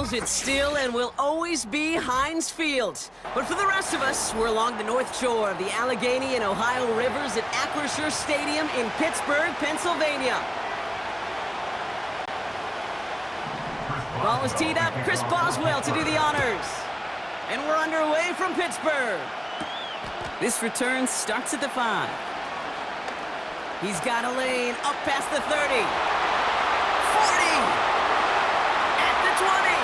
calls it still and will always be Heinz Field. But for the rest of us, we're along the north shore of the Allegheny and Ohio rivers at Acrisure Stadium in Pittsburgh, Pennsylvania. Ball is teed up. Chris Boswell to do the honors. And we're underway from Pittsburgh. This return starts at the 5. He's got a lane up past the 30. 40. At the 20.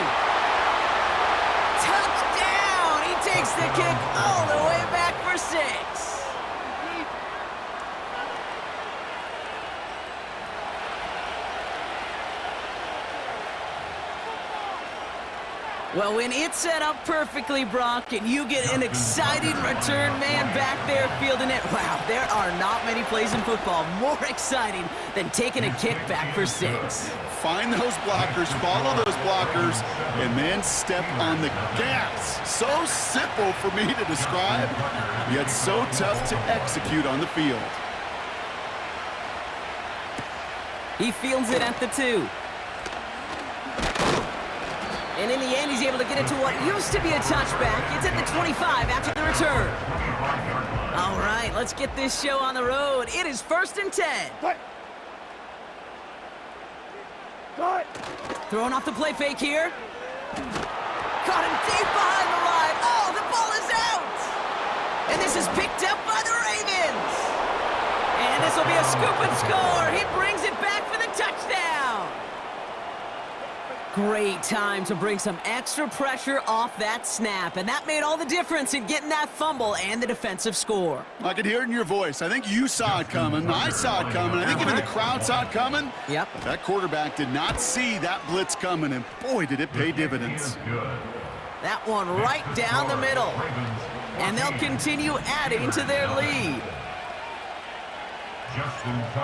Touchdown! He takes the kick all the way back for 6. Well, when it's set up perfectly, Brock, and you get an exciting return man back there fielding it, wow, there are not many plays in football more exciting than taking a kick back for 6. Find those blockers, follow those blockers, and then step on the gas. So simple for me to describe, yet so tough to execute on the field. He fields it at the 2. And in the end, he's able to get it to what used to be a touchback. It's at the 25 after the return. All right, let's get this show on the road. It is 1st and 10. Throwing off the play fake here. Caught him deep behind the line. Oh, the ball is out. And this is picked up by the Ravens. And this will be a scoop and score. He brings it back for the touchdown. Great time to bring some extra pressure off that snap, and that made all the difference in getting that fumble and the defensive score. I could hear it in your voice. I think you saw it coming. I saw it coming. I think even the crowd saw it coming. Yep. But that quarterback did not see that blitz coming, and boy, did it pay dividends. That one right down the middle. And they'll continue adding to their lead.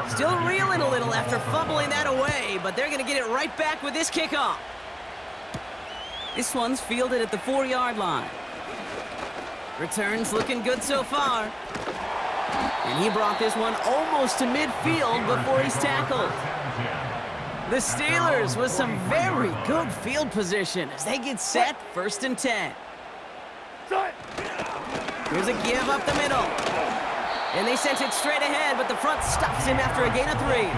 Still reeling a little after fumbling that away, but they're going to get it right back with this kickoff. This one's fielded at the 4-yard line. Returns looking good so far. And he brought this one almost to midfield before he's tackled. The Steelers with some very good field position as they get set 1st and 10. Here's a give up the middle. And they sent it straight ahead, but the front stops him after a gain of 3.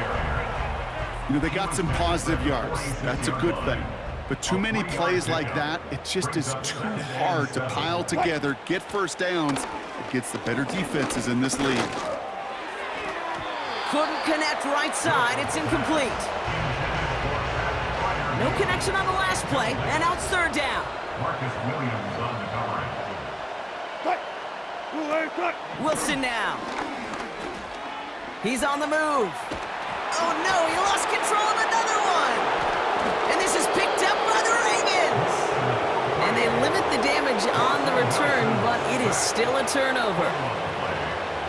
You know, they got some positive yards. That's a good thing. But too many plays like that, it just is too hard to pile together, get first downs against the better defenses in this league. Couldn't connect right side. It's incomplete. No connection on the last play, and now it's 3rd down. Wilson now. He's on the move. Oh no, he lost control of another one. And this is picked up by the Ravens. And they limit the damage on the return, but it is still a turnover.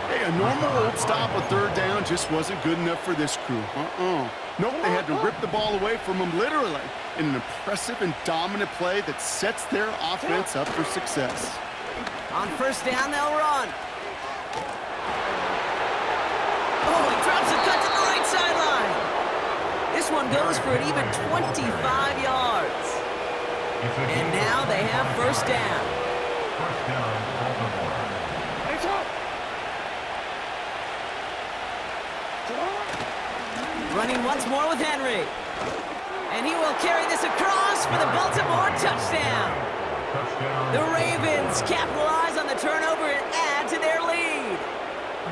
Hey, a normal old stop on 3rd down just wasn't good enough for this crew. Nope, they had to rip the ball away from them literally in an impressive and dominant play that sets their offense up for success. On 1st down, they'll run. Oh, he drops a cut to the right sideline. This one goes for an even 25 yards. And now they have 1st down. Running once more with Henry. And he will carry this across for the Baltimore touchdown. The Ravens capitalize on the turnover and add to their lead.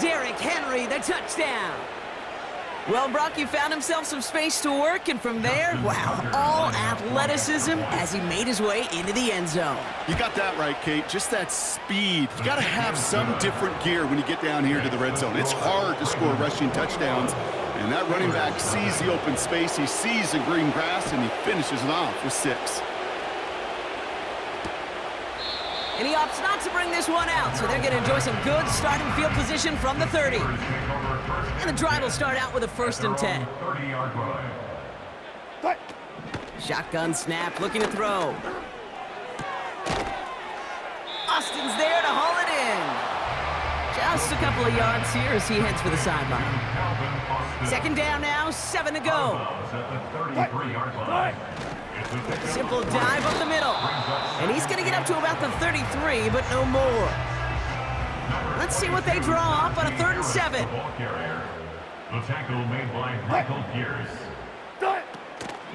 Derrick Henry, the touchdown. Well, Brock, he found himself some space to work, and from there, wow, all athleticism as he made his way into the end zone. You got that right, Kate. Just that speed. You got to have some different gear when you get down here to the red zone. It's hard to score rushing touchdowns, and that running back sees the open space, he sees the green grass, and he finishes it off with 6. And he opts not to bring this one out, so they're going to enjoy some good starting field position from the 30. And the drive will start out with a 1st and 10. Shotgun snap, looking to throw. Austin's there to haul it in. Just a couple of yards here as he heads for the sideline. 2nd down now, 7 to go. Simple dive up the middle. And he's going to get up to about the 33, but no more. Let's see what they draw up on a 3rd and 7. The tackle made by Michael Pierce.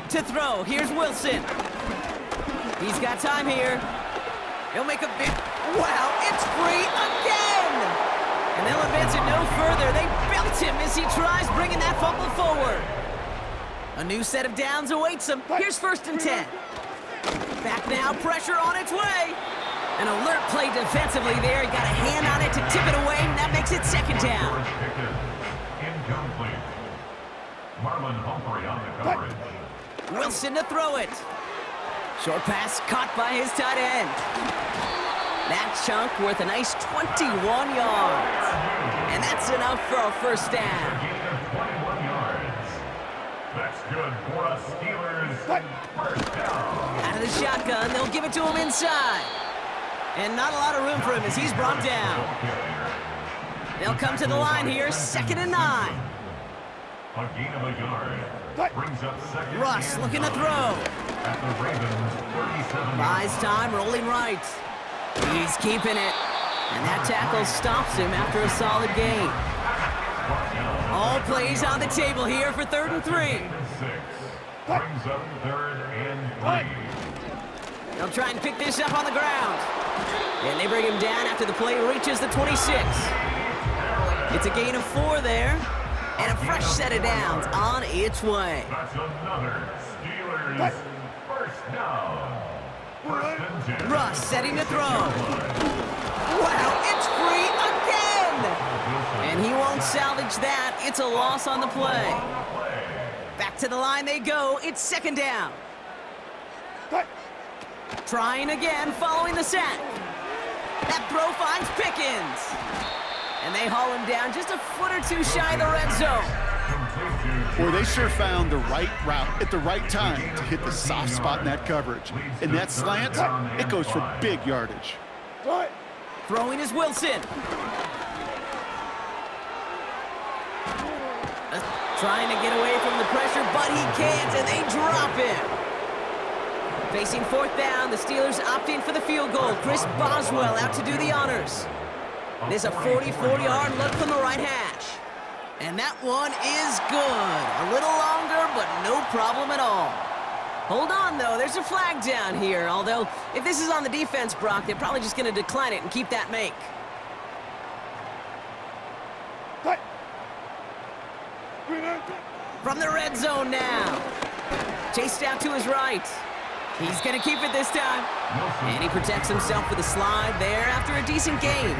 To throw, here's Wilson. He's got time here. He'll make a big... Wow, it's free again! And they'll advance it no further. They belt him as he tries bringing that fumble forward. A new set of downs awaits him. Here's 1st and 10. Back now, pressure on its way. An alert play defensively there. He got a hand on it to tip it away, and that makes it 2nd down. Incomplete. Marlon Humphrey on the coverage. Wilson to throw it. Short pass caught by his tight end. That chunk worth a nice 21 yards. And that's enough for a 1st down. A gain of 21 yards. That's good for a Steelers 1st down. Out of the shotgun, they'll give it to him inside. And not a lot of room for him as he's brought down. They'll come to the line here, 2nd and 9. A gain of a yard. Brings up 2nd. Russ looking to throw. At the Ravens 37. Buys time, rolling right. He's keeping it. And that tackle stops him after a solid gain. All plays on the table here for 3rd and 3. 6. Brings up 3rd and 3. They'll try and pick this up on the ground. And they bring him down after the play reaches the 26. It's a gain of 4 there. And a fresh set of downs on its way. That's another Steelers 1st down. 1st and 10. Russ setting to throw. Wow, it's free again! And he won't salvage that. It's a loss on the play. Back to the line they go. It's 2nd down. Trying again following the sack. That throw finds Pickens. And they haul him down just a foot or 2 shy of the red zone. Boy, they sure found the right route at the right time to hit the soft spot in that coverage. And that slant, it goes for big yardage. Throwing is Wilson. Trying to get away from the pressure, but he can't, and they drop him. Facing 4th down, the Steelers opting for the field goal. Chris Boswell out to do the honors. There's a 44-yard look from the right hash. And that one is good. A little longer, but no problem at all. Hold on, though. There's a flag down here. Although, if this is on the defense, Brock, they're probably just going to decline it and keep that make. From the red zone now. Chased out to his right. He's going to keep it this time. And he protects himself with a slide there after a decent gain.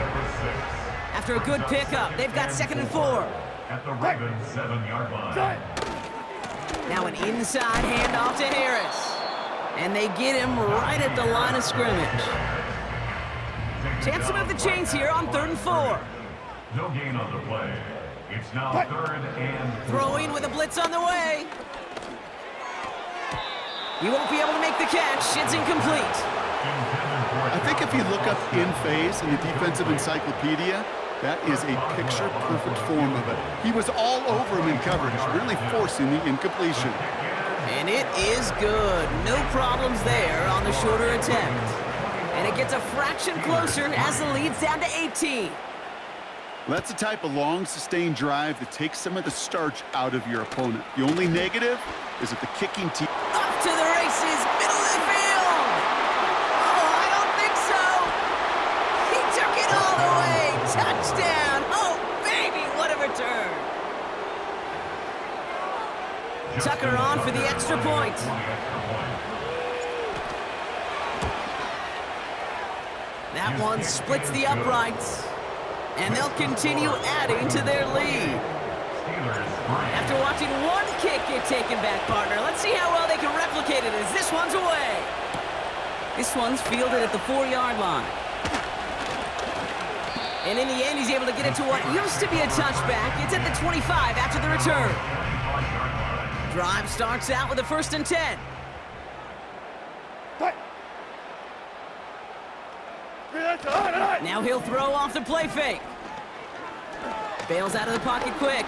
After a good pickup, they've got 2nd and 4. At the Ravens 7-yard line. Now an inside handoff to Harris. And they get him right at the line of scrimmage. Chance to move the chains here on 3rd and 4. No gain on the play. It's now 3rd and 4. Throwing with a blitz on the way. He won't be able to make the catch. It's incomplete. I think if you look up in phase in the defensive encyclopedia, that is a picture-perfect form of it. He was all over him in coverage, really forcing the incompletion. And it is good. No problems there on the shorter attempt. And it gets a fraction closer as the lead's down to 18. Well, that's the type of long, sustained drive that takes some of the starch out of your opponent. The only negative is that the kicking team... Up to the races, middle of the field! Oh, I don't think so! He took it all the way! Touchdown! Oh, baby, what a return! Tucker on for the extra point. That one splits the uprights. And they'll continue adding to their lead. After watching one kick get taken back, partner, let's see how well they can replicate it as this one's away. This one's fielded at the 4-yard line. And in the end, he's able to get it to what used to be a touchback. It's at the 25 after the return. Drive starts out with a 1st and 10. Now he'll throw off the play fake. Bails out of the pocket quick.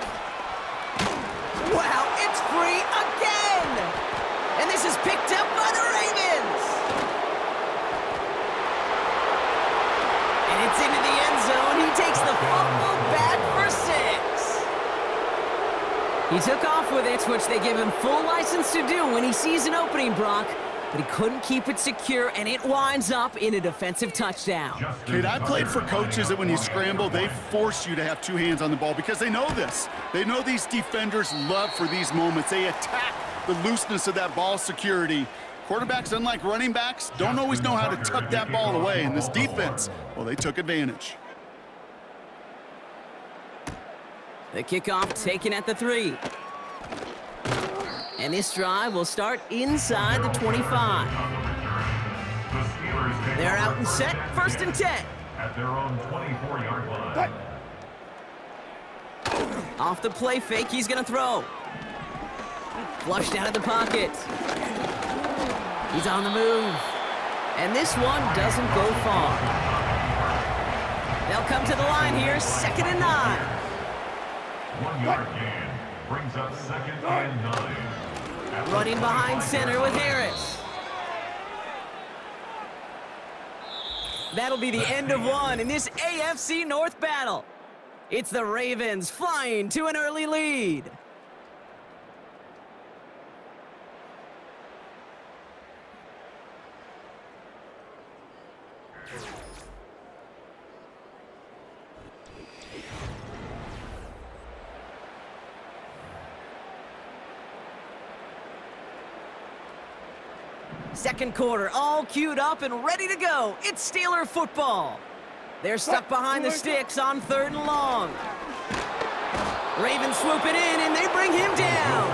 Wow, it's free again! And And this is picked up by the Ravens. And it's into the end zone. He takes the fumble back for 6. He took off with it, which they give him full license to do when he sees an opening, Brock. But he couldn't keep it secure, and it winds up in a defensive touchdown. Kate, I played for coaches that when you scramble, they force you to have 2 hands on the ball because they know this. They know these defenders love for these moments. They attack the looseness of that ball security. Quarterbacks, unlike running backs, don't always know how to tuck that ball away. And this defense, well, they took advantage. The kickoff taken at the 3. And this drive will start inside the 25. They're out and set, 1st and 10. At their own 24-yard line. Off the play fake, he's going to throw. Flushed out of the pocket. He's on the move. And this one doesn't go far. They'll come to the line here, 2nd and 9. 1-yard gain brings up 2nd and 9. Running behind center with Harris. That'll be the end of one in this AFC North battle. It's the Ravens flying to an early lead. Second quarter, all queued up and ready to go. It's Steeler football. They're stuck behind the sticks on 3rd and long. Ravens swoop it in, and they bring him down.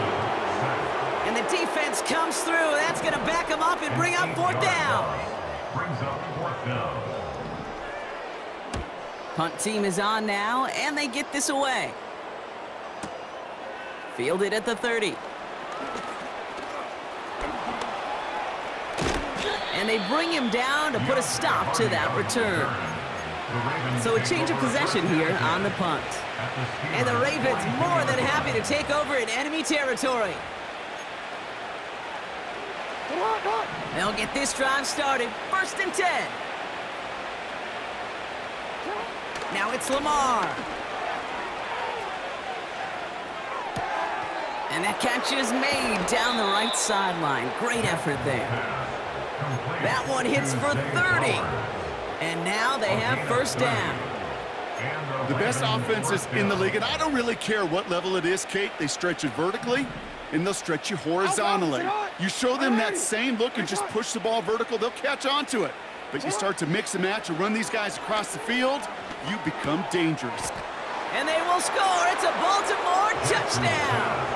And the defense comes through. That's going to back him up and bring up 4th down. Brings up 4th down. Punt team is on now, and they get this away. Fielded at the 30. And they bring him down to put a stop to that return. So a change of possession here on the punt. And the Ravens more than happy to take over in enemy territory. They'll get this drive started. 1st and 10. Now it's Lamar. And that catch is made down the right sideline. Great effort there. That one hits for 30. And now they have 1st down. The best offenses in the league, and I don't really care what level it is, Kate, they stretch it vertically, and they'll stretch you horizontally. You show them that same look and just push the ball vertical, they'll catch on to it. But you start to mix and match and run these guys across the field, you become dangerous. And they will score. It's a Baltimore touchdown.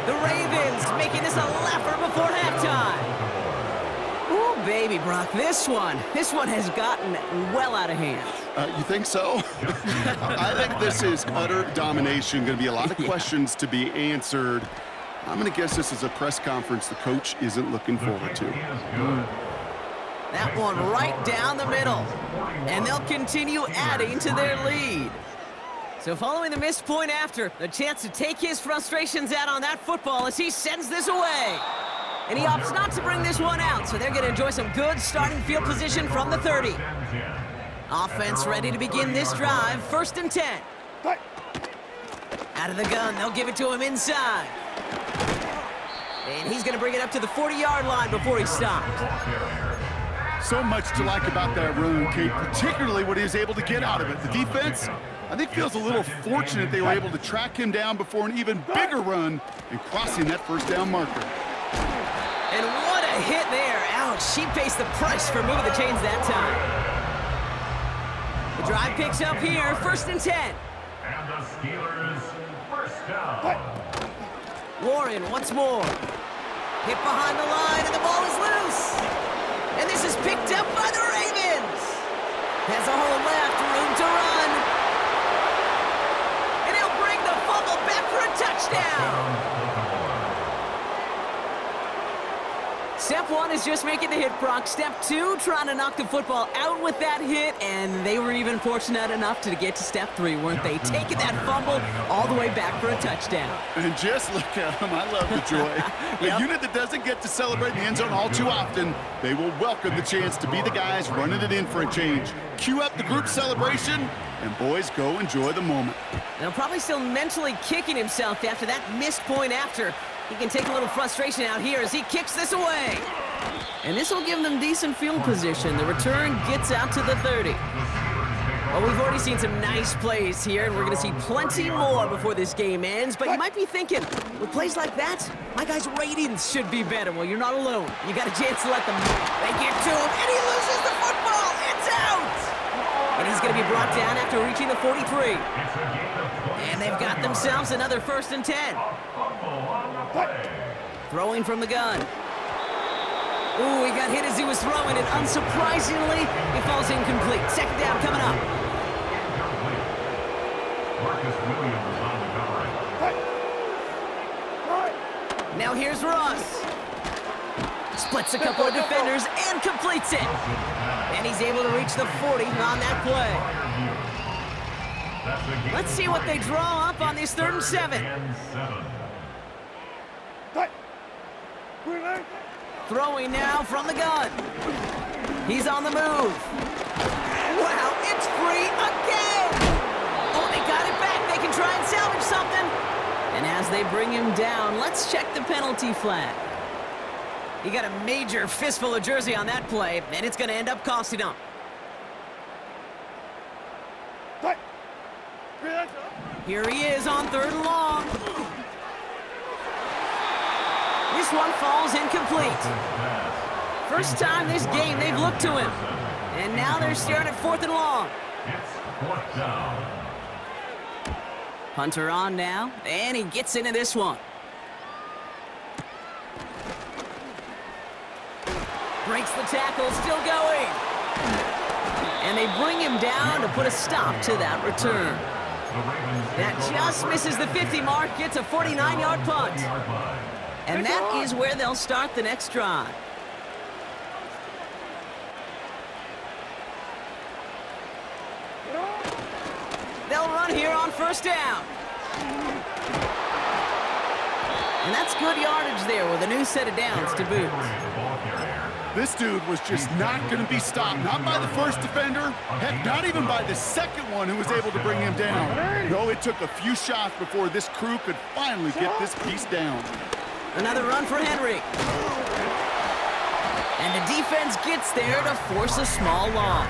The Ravens making this a laugher before halftime. Ooh, baby, Brock, this one has gotten well out of hand. You think so? I think this is utter domination. Going to be a lot of questions to be answered. I'm going to guess this is a press conference the coach isn't looking forward to. That one right down the middle. And they'll continue adding to their lead. So following the missed point after, the chance to take his frustrations out on that football as he sends this away. And he opts not to bring this one out, so they're going to enjoy some good starting field position from the 30. Offense ready to begin this drive, 1st and 10. Out of the gun, they'll give it to him inside. And he's going to bring it up to the 40-yard line before he stops. So much to like about that run, Kate, particularly what he was able to get out of it. The defense, I think, feels a little fortunate they were able to track him down before an even bigger run and crossing that 1st down marker. And what a hit there. Ouch, she pays the price for moving the chains that time. The drive picks up here, 1st and 10. And the Steelers 1st down. Warren once more. Hit behind the line, and the ball is loose. And this is picked up by the Ravens. Has a hole left, room to run. And he'll bring the fumble back for a touchdown. Step Step one is just making the hit, Brock. Step two, trying to knock the football out with that hit, and they were even fortunate enough to get to step three, weren't they? Taking that fumble all the way back for a touchdown. And just look at them. I love the joy. A unit that doesn't get to celebrate in the end zone all too often, they will welcome the chance to be the guys running it in for a change. Cue up the group celebration, and boys, go enjoy the moment. Now, probably still mentally kicking himself after that missed point after. He can take a little frustration out here as he kicks this away. And this will give them decent field position. The return gets out to the 30. Well, we've already seen some nice plays here, and we're going to see plenty more before this game ends. But you might be thinking, with plays like that, my guys' ratings should be better. Well, you're not alone. You got a chance to let them. They get to him, and he loses the football. It's out! And he's going to be brought down after reaching the 43. And they've got themselves another 1st and 10. Throwing from the gun. Ooh, he got hit as he was throwing, and unsurprisingly, he falls incomplete. 2nd down coming up. Now here's Ross. Splits a couple of defenders and completes it. And he's able to reach the 40 on that play. Let's see what they draw up on this 3rd and 7. Throwing now from the gun. He's on the move. Wow, it's free again! Oh, they got it back. They can try and salvage something. And as they bring him down, let's check the penalty flag. He got a major fistful of jersey on that play, and it's going to end up costing him. Here he is on 3rd and long. This one falls incomplete. First time this game they've looked to him. And now they're staring at 4th and long. It's 4th down. Hunter on now, and he gets into this one. Breaks the tackle, still going. And they bring him down to put a stop to that return. That just misses the 50 mark. It's a 49-yard punt. And that is where they'll start the next drive. They'll run here on 1st down. And that's good yardage there with a new set of downs to boot. This dude was just not going to be stopped, not by the first defender, heck, not even by the second one who was able to bring him down. No, it took a few shots before this crew could finally get this piece down. Another run for Henry. And the defense gets there to force a small loss.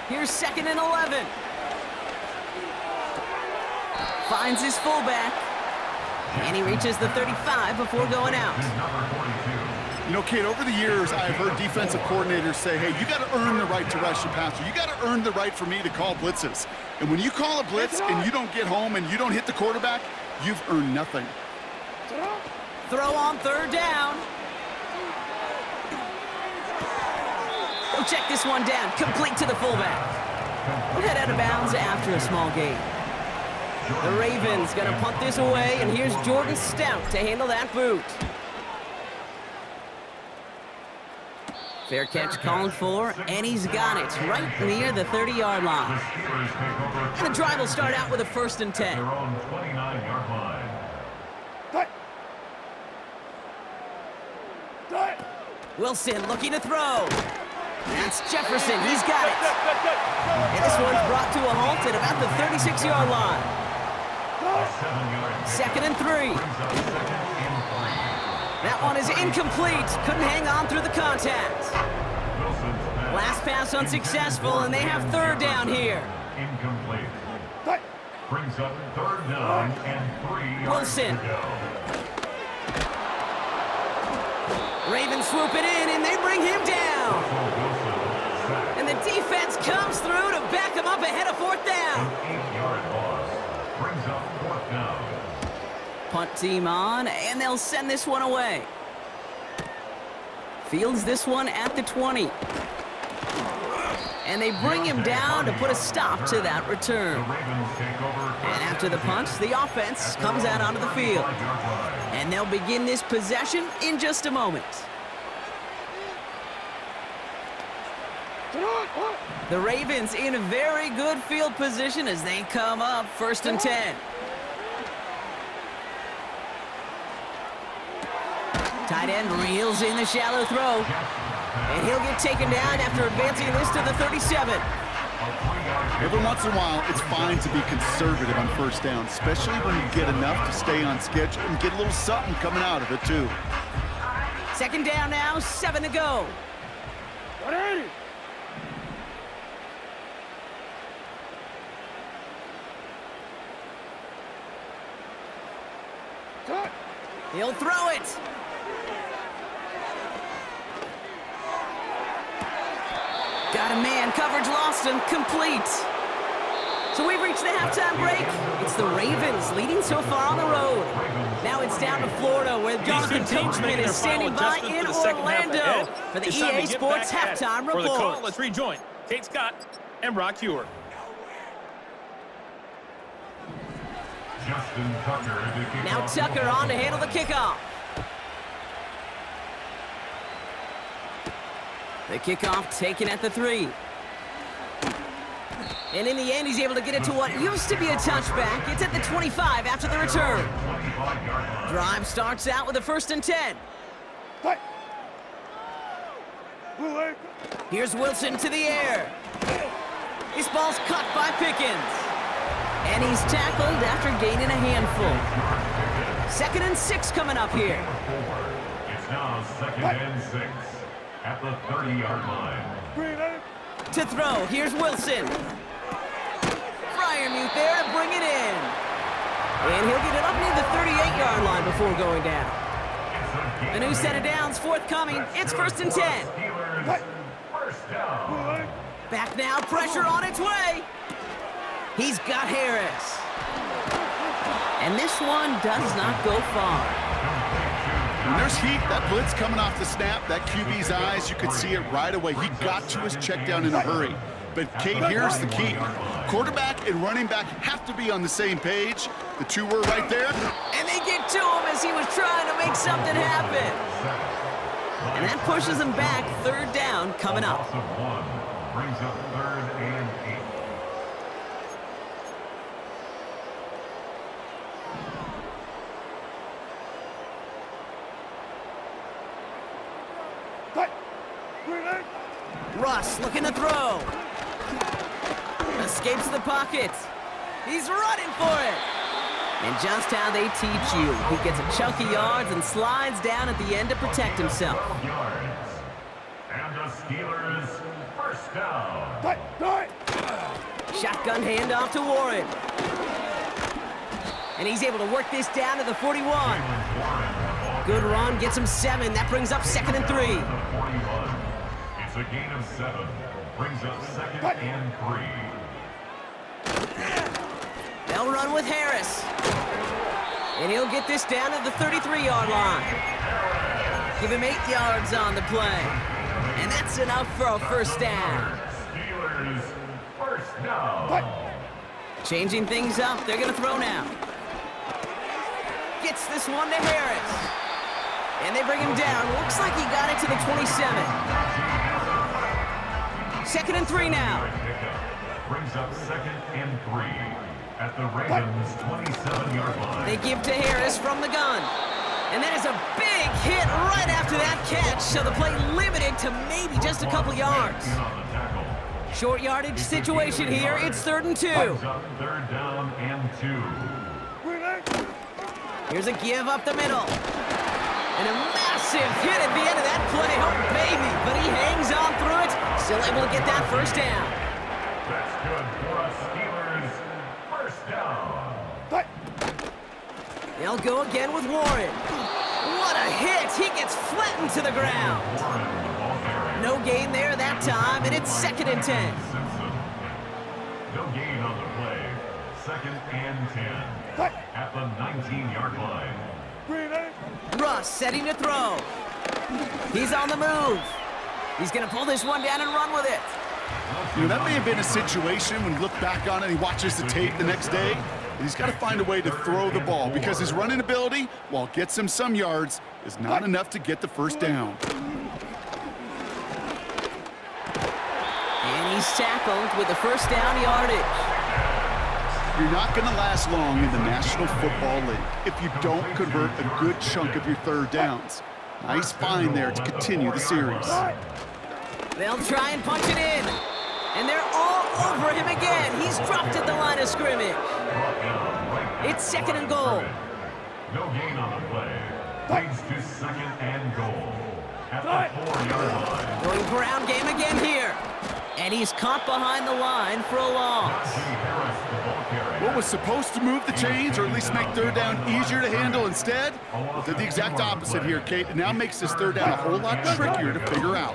Here's 2nd and 11. Finds his fullback. And he reaches the 35 before going out. You know, Kate, over the years, I've heard defensive coordinators say, hey, you got to earn the right to rush the passer. You got to earn the right for me to call blitzes. And when you call a blitz and you don't get home and you don't hit the quarterback, you've earned nothing. Throw on 3rd down. We'll check this one down. Complete to the fullback. We'll head out of bounds after a small gain. The Ravens going to punt this away, and here's Jordan Stout to handle that boot. Fair catch called for, and he's got it right near the 30-yard line. And the drive will start out with a 1st and 10. Wilson looking to throw. That's Jefferson. He's got it. And this one's brought to a halt at about the 36-yard line. 2nd and 3. That one is incomplete. Couldn't hang on through the contact. Last pass unsuccessful, and they have 3rd down here. Incomplete. Brings up 3rd down and 3 yards Wilson. to go. Ravens swoop it in, and they bring him down. And the defense comes through to back him up ahead of 4th down. An 8-yard loss. Brings up 4th down. punt team on, and they'll send this one away. Fields this one at the 20. And they bring him down to put a stop to that return. And after the punt, the offense comes out onto the field. And they'll begin this possession in just a moment. The Ravens in a very good field position as they come up 1st and 10. Tight end reels in the shallow throw. And he'll get taken down after advancing this to the 37. Every once in a while, it's fine to be conservative on 1st down, especially when you get enough to stay on schedule and get a little something coming out of it, too. 2nd down now, 7 to go. 180. Cut. He'll throw it. Got a man, coverage lost him, complete. So we've reached the halftime break. It's the Ravens leading so far on the road. Now it's down to Florida where Jonathan Coachman is standing by in Orlando for the EA Sports halftime report. Let's rejoin Kate Scott and Brock Hewer. Now Tucker on to handle the kickoff. The kickoff taken at the 3. And in the end, he's able to get it to what used to be a touchback. It's at the 25 after the return. Drive starts out with a 1st and 10. Here's Wilson to the air. This ball's cut by Pickens. And he's tackled after gaining a handful. 2nd and 6 coming up here. It's now 2nd and 6 at the 30-yard line. To throw, here's Wilson. Freiermuth there to bring it in. And he'll get it up near the 38-yard line before going down. A new set of downs forthcoming. It's 1st and 10. First down. Back now, pressure on its way. He's got Harris. And this one does not go far. When there's heat, that blitz coming off the snap, that QB's eyes, you could see it right away. He got to his check down in a hurry. But, Kate, here's the key. Quarterback and running back have to be on the same page. The two were right there. And they get to him as he was trying to make something happen. And that pushes him back. 3rd down coming up. Loss of 1 brings up 3rd and 8. Russ looking to throw. Escapes the pocket. He's running for it. And just how they teach you. He gets a chunk of yards and slides down at the end to protect himself. Yards. And the Steelers first down. Shotgun handoff to Warren. And he's able to work this down to the 41. Good run, gets him 7. That brings up 2nd and 3. 41. It's a gain of 7. Brings up 2nd and 3. They'll run with Harris. And he'll get this down to the 33-yard line. Give him 8 yards on the play. And that's enough for a 1st down. Steelers first down. Changing things up, they're going to throw now. Gets this one to Harris. And they bring him down. Looks like he got it to the 27. 2nd and 3 now. Brings up 2nd and 3 at the Ravens 27-yard line. They give to Harris from the gun. And that is a big hit right after that catch. So the play limited to maybe just a couple yards. Short yardage situation here. It's 3rd and 2. 3rd down and 2. Here's a give up the middle. And a massive hit at the end of that play. Oh, baby. But he hangs on through it. Still able to get that 1st down. That's good for us Steelers. First down. They'll go again with Warren. What a hit. He gets flattened to the ground. No gain there that time, and it's 2nd and 10. Simpson. No gain on the play. second and 10 at the 19-yard line. Russ setting to throw. He's on the move. He's going to pull this one down and run with it. You know, that may have been a situation when you look back on it and he watches the tape the next day. He's got to find a way to throw the ball because his running ability, while it gets him some yards, is not enough to get the first down. And he's tackled with the first down yardage. You're not going to last long in the National Football League if you don't convert a good chunk of your third downs. Nice find there to continue the series. They'll try and punch it in. And they're all over him again. He's dropped at the line of scrimmage. It's second and goal. No gain on the play. Leads to second and goal at the 4-yard line. Going ground game again here. And he's caught behind the line for a loss. What was supposed to move the chains or at least make third down easier to handle instead? Well, did the exact opposite here, Kate. It now makes this third down a whole lot trickier to figure out.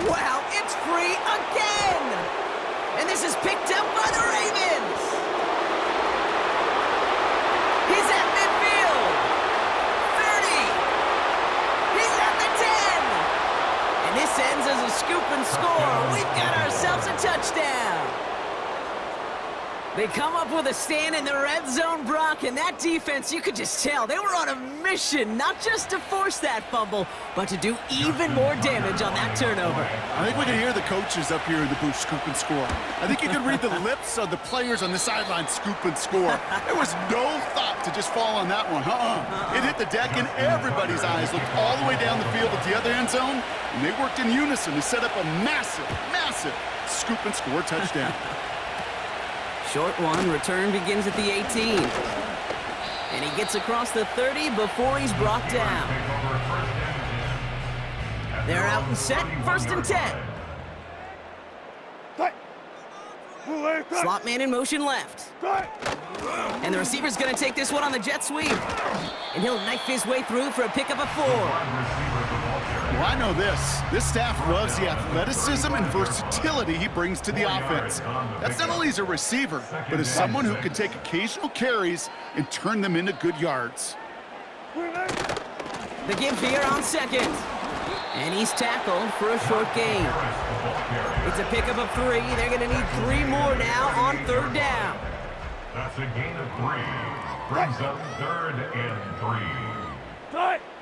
Wow, it's free again! And this is picked up by the Ravens! He's at midfield! 30! He's at the 10! And this ends as a scoop and score. We've got ourselves a touchdown! They come up with a stand in the red zone, Brock, and that defense, you could just tell, they were on a mission, not just to force that fumble, but to do even more damage on that turnover. I think we can hear the coaches up here in the booth scoop and score. I think you can read the lips of the players on the sideline scoop and score. There was no thought to just fall on that one. It hit the deck, and everybody's eyes looked all the way down the field at the other end zone, and they worked in unison to set up a massive, massive scoop and score touchdown. Short one, return begins at the 18. And he gets across the 30 before he's brought down. They're out and set, first and 10. Slot man in motion left. And the receiver's going to take this one on the jet sweep. And he'll knife his way through for a pickup of 4. Well, I know this. This staff loves the athleticism and versatility he brings to the offense. That's not only as a receiver, but as someone who can take occasional carries and turn them into good yards. The give here on second. And he's tackled for a short gain. It's a pickup of 3. They're going to need 3 more now on third down. That's a gain of 3. Brings up third and 3.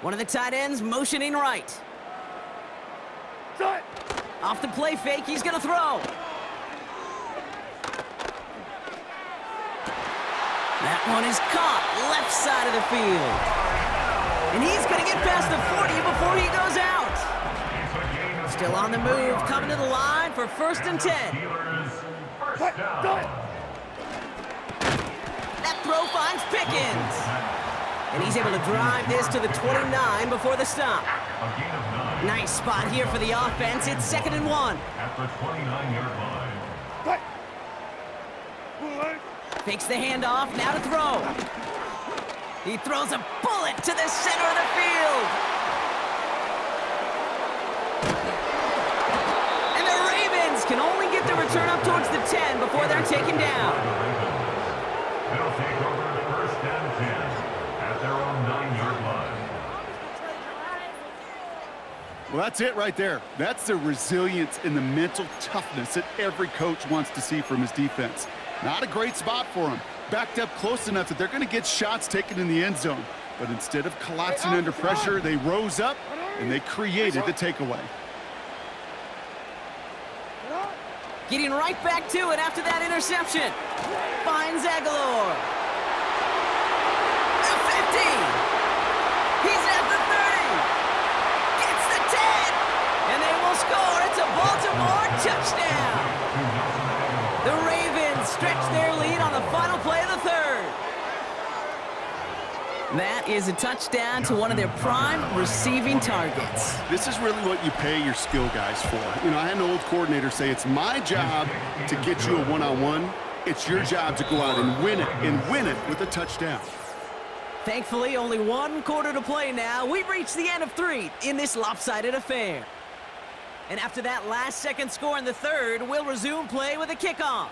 One of the tight ends motioning right. Off the play fake, he's going to throw. That one is caught left side of the field. And he's going to get past the 40 before he goes out. Still on the move, coming to the line for first and 10. That throw finds Pickens. And he's able to drive this to the 29 before the stop. Nice spot here for the offense. It's second and 1. At the 29-yard line. Fakes the handoff, now to throw. He throws a bullet to the center of the field. And the Ravens can only get the return up towards the 10 before they're taken down. They'll take over first and 10 at their own 9-yard line. Well, that's it right there. That's the resilience and the mental toughness that every coach wants to see from his defense. Not a great spot for him. Backed up close enough that they're going to get shots taken in the end zone. But instead of collapsing under pressure, they rose up and they created the takeaway. Getting right back to it after that interception. Finds Aguilar. The 50. He's at the 30. Gets the 10. And they will score. It's a Baltimore touchdown. The Ravens stretch their lead on the final play of the third. That is a touchdown to one of their prime receiving targets. This is really what you pay your skill guys for. You know, I had an old coordinator say it's my job to get you a one-on-one. It's your job to go out and win it with a touchdown. Thankfully, only 1 quarter to play now. We've reached the end of 3 in this lopsided affair. And after that last-second score in the third, we'll resume play with a kickoff.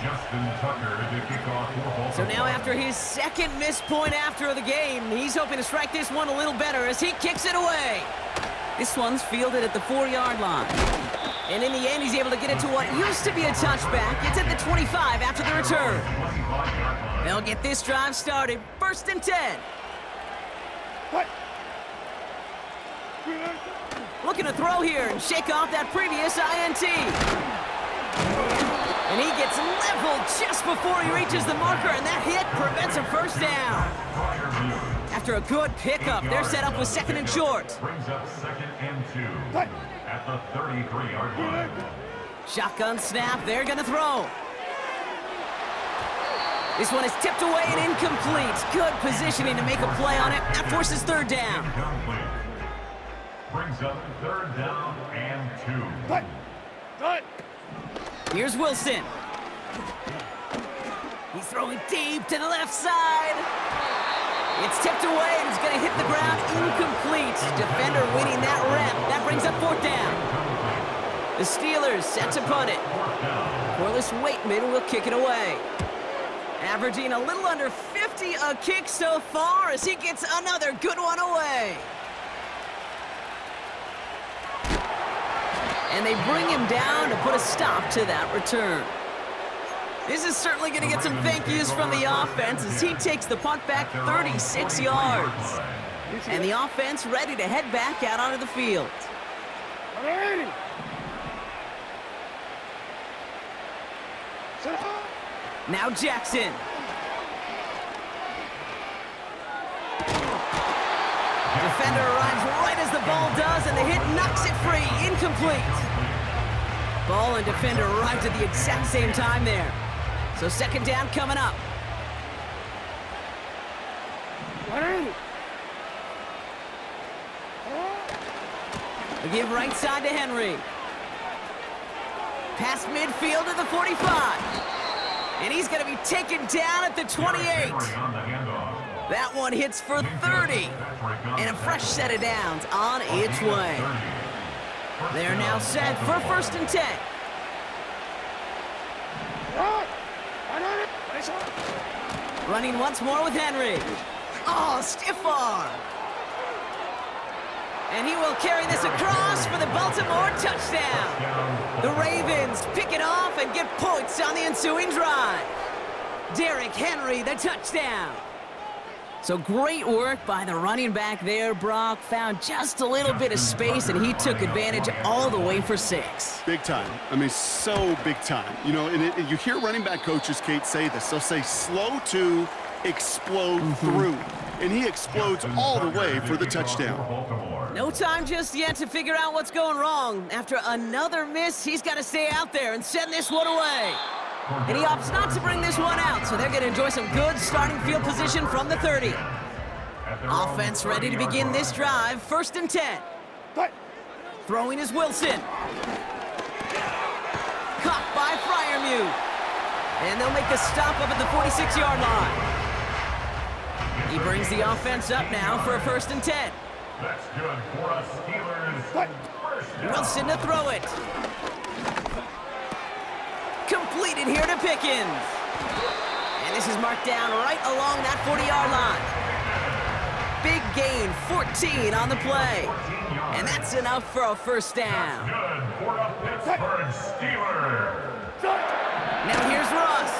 Justin Tucker to kick off for Baltimore. So now after his second missed point after the game, he's hoping to strike this one a little better as he kicks it away. This one's fielded at the 4-yard line. And in the end, he's able to get it to what used to be a touchback. It's at the 25 after the return. They'll get this drive started. 1st and 10. What? Looking to throw here and shake off that previous INT. And he gets leveled just before he reaches the marker, and that hit prevents a first down. After a good pickup, they're set up with 2nd and short. Brings up 2nd and 2 at the 33-yard line. Shotgun snap, they're gonna throw. This one is tipped away and incomplete. Good positioning to make a play on it. That forces 3rd down. Incomplete. Brings up 3rd down and 2. What? Cut. Here's Wilson. He's throwing deep to the left side. It's tipped away and it's going to hit the ground incomplete. Defender winning that rep. That brings up 4th down. The Steelers set to punt it. Corliss Waitman will kick it away. Averaging a little under 50 a kick so far as he gets another good one away. And they bring him down to put a stop to that return. This is certainly going to get some thank yous from the offense as he takes the punt back 36 yards. And the offense ready to head back out onto the field. Alrighty. Set up. Now Jackson. Defender arrives right as the ball does, and the hit knocks it free. Incomplete. Ball and defender arrived at the exact same time there. So 2nd down coming up. Alrighty. A give right side to Henry. Past midfield to the 45. And he's going to be taken down at the 28. That one hits for 30. And a fresh set of downs on its way. They're now set for 1st and 10. Running once more with Henry. Oh, stiff arm. And he will carry this across for the Baltimore touchdown. The Ravens pick it off and get points on the ensuing drive. Derrick Henry, the touchdown. So great work by the running back there, Brock. Found just a little bit of space, and he took advantage all the way for 6. Big time. I mean, so big time. You know, and you hear running back coaches, Kate, say this. They'll say slow to explode through. And he explodes all the way for the touchdown. No time just yet to figure out what's going wrong. After another miss, he's got to stay out there and send this one away. And he opts not to bring this one out, so they're going to enjoy some good starting field position from the 30. Offense ready to begin this drive. 1st and 10. Throwing is Wilson. Caught by Freiermuth. And they'll make the stop up at the 46-yard line. He brings the offense up now for a 1st and 10. That's good for us Steelers. Wilson to throw it. Completed here to Pickens. And this is marked down right along that 40-yard line. Big gain, 14 on the play. And that's enough for a 1st down. Good for the Pittsburgh Steelers. Now here's Ross.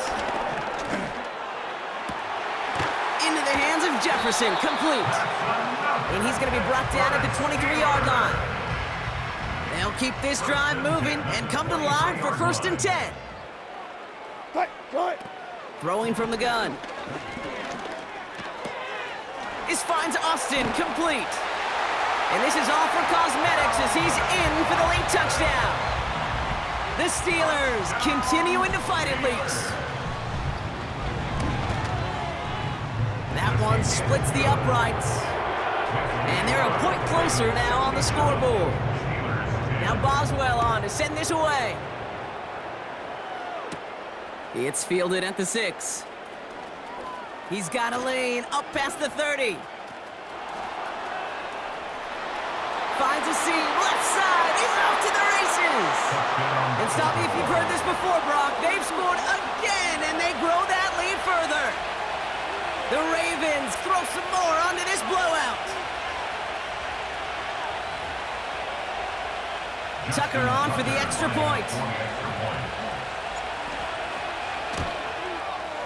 Into the hands of Jefferson, complete. And he's going to be brought down at the 23-yard line. They'll keep this drive moving and come to the line for 1st and 10. Throwing from the gun. This finds Austin, complete. And this is all for cosmetics as he's in for the late touchdown. The Steelers continuing to fight it least. That one splits the uprights. And they're a point closer now on the scoreboard. Now Boswell on to send this away. It's fielded at the 6. He's got a lane up past the 30. Finds a seam, left side, he's off to the races. And stop me if you've heard this before, Brock. They've scored again, and they grow that lead further. The Ravens throw some more onto this blowout. Tucker on for the extra point.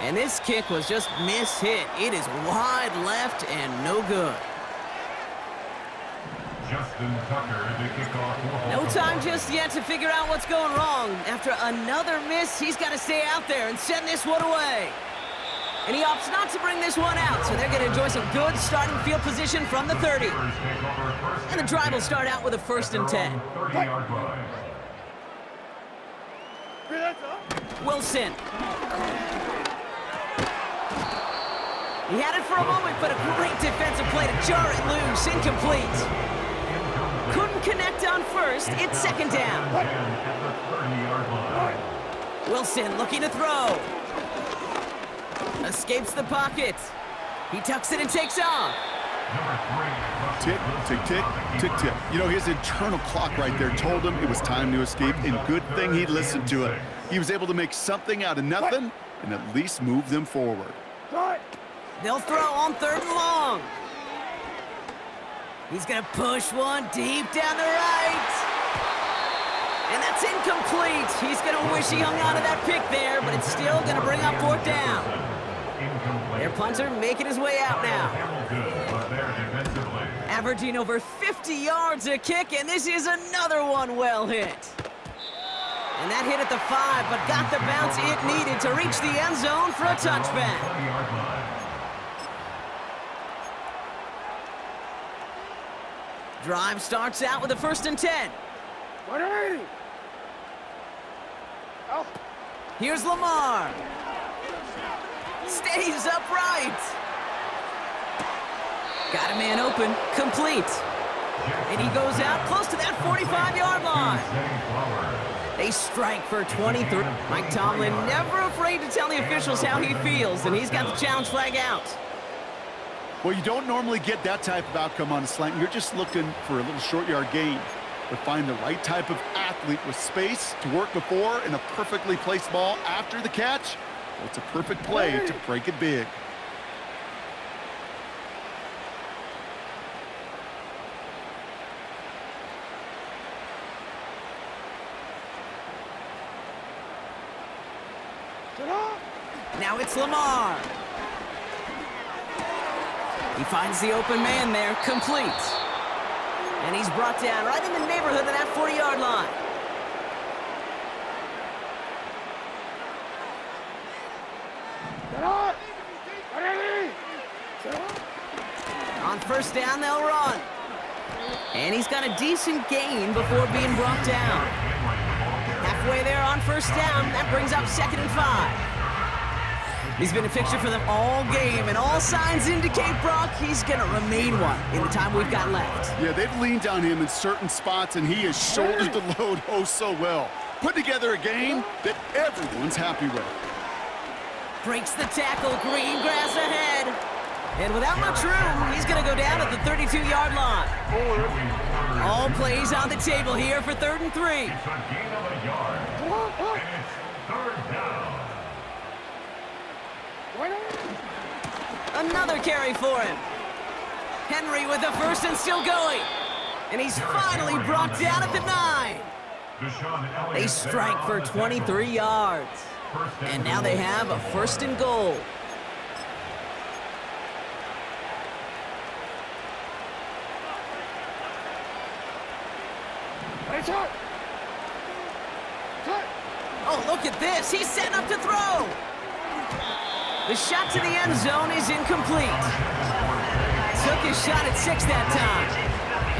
And this kick was just mishit. It is wide left and no good. Justin Tucker to kick off. No time just yet to figure out what's going wrong. After another miss, he's got to stay out there and send this one away. And he opts not to bring this one out, so they're going to enjoy some good starting field position from the 30. And the drive will start out with a 1st and 10. 30-yard line. Wilson. He had it for a moment, but a great defensive play to jar it loose. Incomplete. Couldn't connect on first. It's 2nd down. Wilson looking to throw. Escapes the pocket. He tucks it and takes off. Tick, tick, tick, tick, tick. You know, his internal clock right there told him it was time to escape, and good thing he listened to it. He was able to make something out of nothing and at least move them forward. They'll throw on 3rd and long. He's going to push one deep down the right. And that's incomplete. He's going to wish he hung on to that pick there, but it's still going to bring up 4th down. Their punter making his way out now. Averaging over 50 yards a kick, and this is another one well hit. And that hit at the 5, but got the bounce it needed to reach the end zone for a touchback. Drive starts out with a 1st and 10. 180. Oh. Here's Lamar. Stays upright. Got a man open. Complete. And he goes out close to that 45-yard line. They strike for 23. Mike Tomlin never afraid to tell the officials how he feels, and he's got the challenge flag out. Well, you don't normally get that type of outcome on a slant. You're just looking for a little short yard gain. But find the right type of athlete with space to work before and a perfectly placed ball after the catch. Well, it's a perfect play to break it big. Now it's Lamar. He finds the open man there, complete. And he's brought down right in the neighborhood of that 40-yard line. On 1st down, they'll run. And he's got a decent gain before being brought down. Halfway there on 1st down, that brings up 2nd and 5. He's been a fixture for them all game, and all signs indicate, Brock, he's going to remain one in the time we've got left. Yeah, they've leaned on him in certain spots, and he has shouldered the load oh so well. Put together a game that everyone's happy with. Breaks the tackle, green grass ahead. And without much room, he's going to go down at the 32-yard line. All plays on the table here for 3rd and 3. It's a gain of a yard. And it's 3rd down. Another carry for him. Henry with the 1st and still going. And he's finally brought down at the 9. They strike for 23 yards. And now they have a 1st and goal. Oh, look at this. He's setting up to throw. The shot to the end zone is incomplete. Took his shot at 6 that time.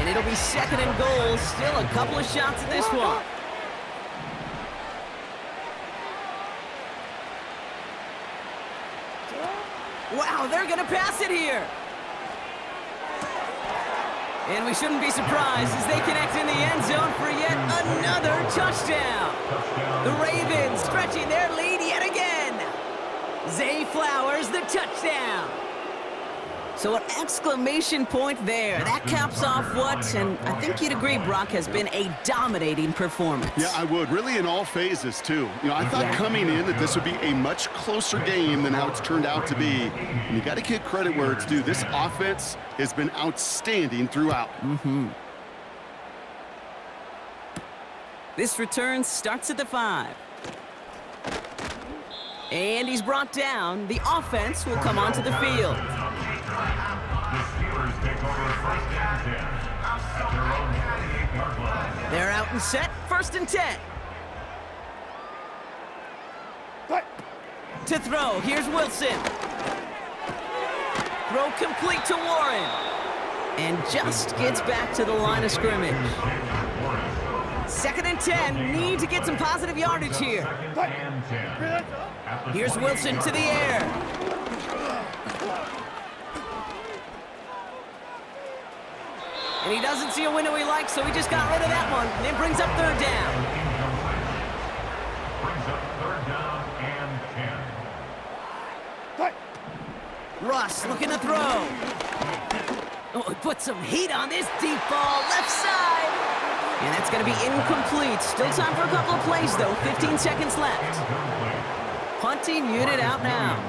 And it'll be 2nd and goal. Still a couple of shots at this one. Wow, they're going to pass it here. And we shouldn't be surprised as they connect in the end zone for yet another touchdown. The Ravens stretching their lead yet again. Zay Flowers, the touchdown. So an exclamation point there. That caps off what, and I think you'd agree, Brock, has been a dominating performance. Yeah, I would. Really in all phases, too. You know, I thought coming in that this would be a much closer game than how it's turned out to be. And you got to give credit where it's due. This offense has been outstanding throughout. This return starts at the 5. And he's brought down. The offense will come onto the field. The Steelers take over first and 10 at their own 48-yard line. They're out and set. First and 10. Cut. To throw. Here's Wilson. Throw complete to Warren. And just gets back to the line of scrimmage. Second and 10. Need to get some positive yardage here. Second and 10. Here's Wilson to the air. And he doesn't see a window he likes, so he just got rid of that one. And it brings up third down. Brings up third down and 10. Cut. Russ looking to throw. Oh, he put some heat on this deep ball, left side. And that's going to be incomplete. Still time for a couple of plays, though. 15 seconds left. Punting unit out now.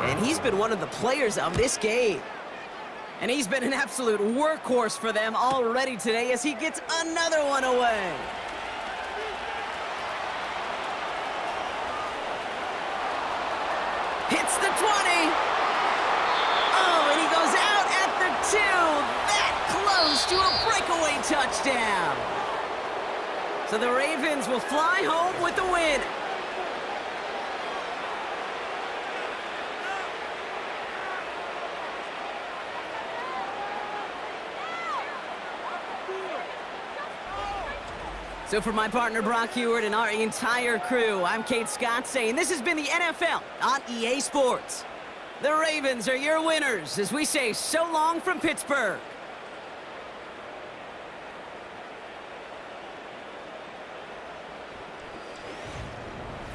And he's been one of the players of this game. And he's been an absolute workhorse for them already today as he gets another one away. Hits the 20. Oh, and he goes out at the 2. That close to a breakaway touchdown. So the Ravens will fly home with the win. So for my partner Brock Heward and our entire crew, I'm Kate Scott saying this has been the NFL on EA Sports. The Ravens are your winners as we say so long from Pittsburgh.